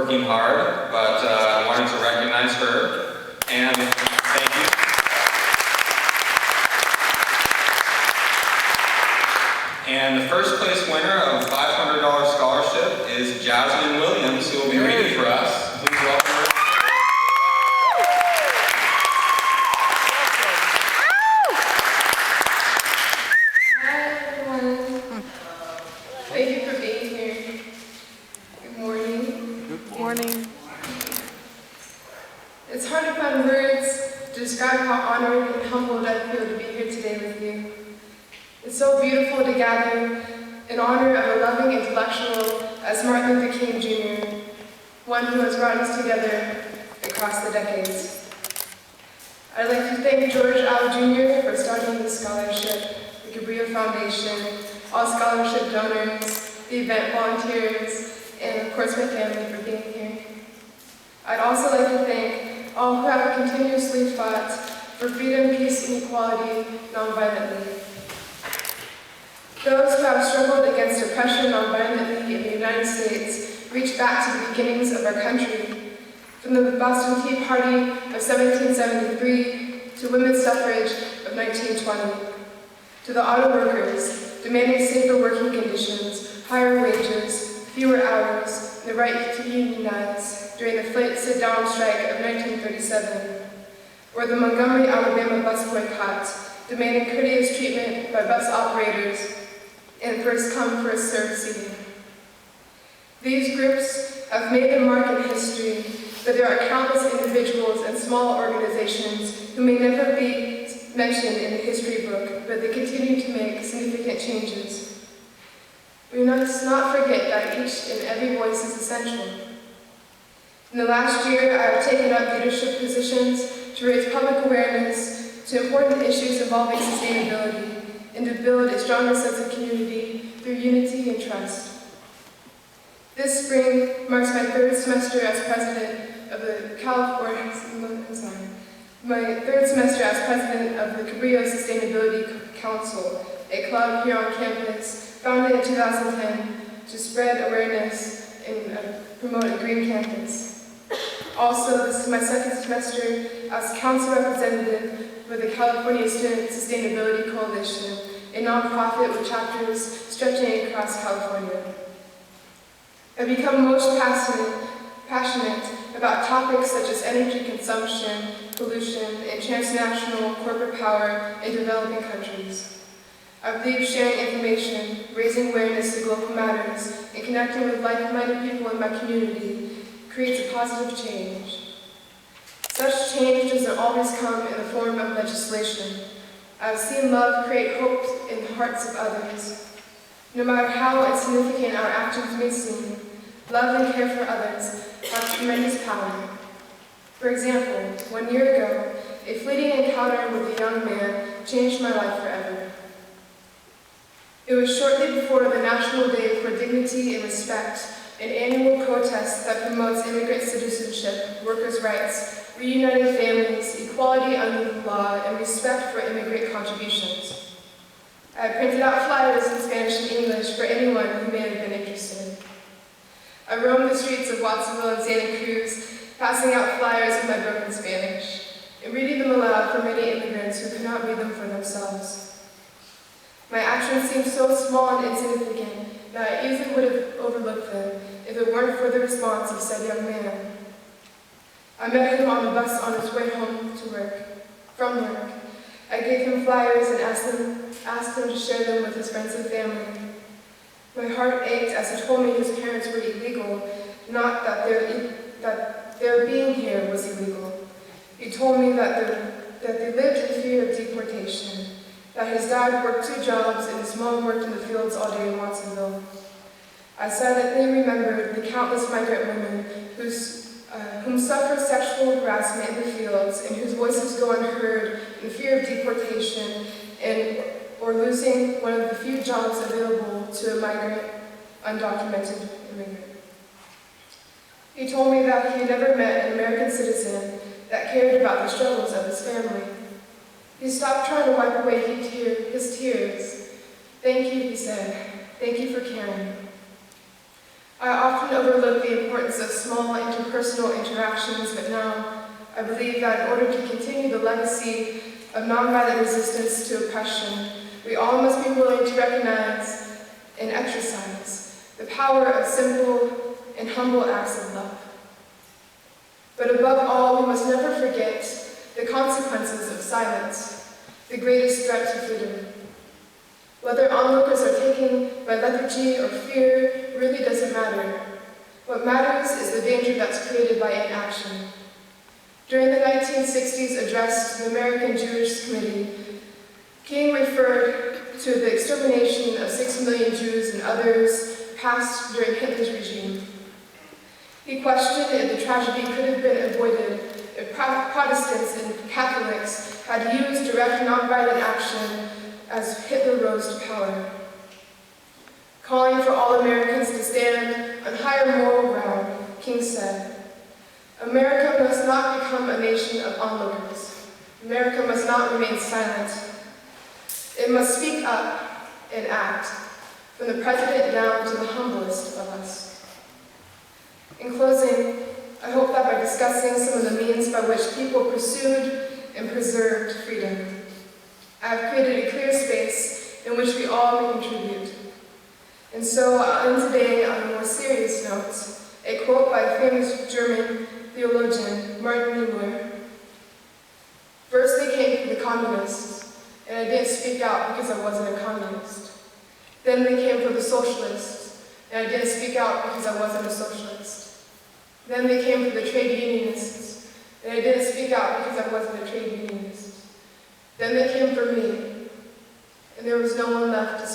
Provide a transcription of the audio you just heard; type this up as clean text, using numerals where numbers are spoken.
working hard, but I wanted to recognize her, and thank you. And the first place winner of a $500 scholarship is Jasmin Williams, who will be reading for us. Please welcome her. Hi everyone. Thank you for being here. Good morning. Good morning. It's hard to find words to describe how honored and humbled I feel to be here today with you. It's so beautiful to gather in honor of a loving intellectual as Martin Luther King Jr., one who has brought us together across the decades. I'd like to thank George Al Jr. for starting this scholarship, the Cabrillo Foundation, all scholarship donors, the event volunteers, and of course my family for being here. I'd also like to thank all who have continuously fought for freedom, peace, and equality nonviolently. Those who have struggled against oppression nonviolently in the United States reach back to the beginnings of our country, from the Boston Tea Party of 1773 to women's suffrage of 1920, to the auto workers demanding safer working conditions, higher wages, fewer hours, and the right to unionize during the Flint sit-down strike of 1937, or the Montgomery, Alabama bus boycott demanding courteous treatment by bus operators and first-come, first-served seating. These groups have made their mark in history, but there are countless individuals and small organizations who may never be mentioned in the history book, but they continue to make significant changes. We must not forget that each and every voice is essential. In the last year, I have taken up leadership positions to raise public awareness to important issues involving sustainability, and to build a stronger sense of community through unity and trust. This spring marks my third semester as president of the Cabrillo Sustainability Council, a club here on campus founded in 2010 to spread awareness and promote a green campus. Also, this is my second semester as council representative for the California Student Sustainability Coalition, a nonprofit with chapters stretching across California. I've become most passionate about topics such as energy consumption, pollution, and transnational corporate power in developing countries. I believe sharing information, raising awareness to global matters, and connecting with like-minded people in my community creates a positive change. Such change doesn't always come in the form of legislation. I've seen love create hope in the hearts of others. No matter how insignificant our actions may seem, love and care for others have tremendous power. For example, 1 year ago, a fleeting encounter with a young man changed my life forever. It was shortly before the National Day for Dignity and Respect, an annual protest that promotes immigrant citizenship, workers' rights, reuniting families, equality under the law, and respect for immigrant contributions. I printed out flyers in Spanish and English for anyone who may have been interested. I roamed the streets of Watsonville and Santa Cruz, passing out flyers in my broken Spanish, and reading them aloud for many immigrants who could not read them for themselves. My actions seemed so small and insignificant that I easily would have overlooked them if it weren't for the response of said young man. I met him on the bus on his way home from work. I gave him flyers and asked him to share them with his friends and family. My heart ached as he told me his parents were illegal, not that their being here was illegal. He told me that they lived in fear of deportation, that his dad worked 2 jobs and his mom worked in the fields all day in Watsonville. I silently remembered the countless migrant women whom suffer sexual harassment in the fields and whose voices go unheard in fear of deportation or losing one of the few jobs available to a migrant, undocumented immigrant. He told me that he had never met an American citizen that cared about the struggles of his family. He stopped trying to wipe away his tears. "Thank you," he said. "Thank you for caring." I often overlook the importance of small interpersonal interactions, but now I believe that in order to continue the legacy of nonviolent resistance to oppression, we all must be willing to recognize and exercise the power of simple and humble acts of love. But above all, we must never forget the consequences of silence, the greatest threat to freedom. Whether onlookers are taken by lethargy or fear really doesn't matter. What matters is the danger that's created by inaction. During the 1960s address to the American Jewish Committee, King referred to the extermination of 6 million Jews and others passed during Hitler's regime. He questioned if the tragedy could have been avoided if Protestants and Catholics had used direct nonviolent action as Hitler rose to power. Calling for all Americans to stand on higher moral ground, King said, "America must not become a nation of onlookers. America must not remain silent. It must speak up and act, from the president down to the humblest of us." In closing, I hope that by discussing some of the means by which people pursued and preserved freedom, I have created a clear space in which we all may contribute. And so I'll end today on a more serious note, a quote by famous German theologian Martin Niemöller. "First they came for the communists, and I didn't speak out because I wasn't a communist. Then they came for the socialists, and I didn't speak out because I wasn't a socialist. Then they came for the trade unionists, and I didn't speak out because I wasn't a trade unionist. Then they came for me, and there was no one left to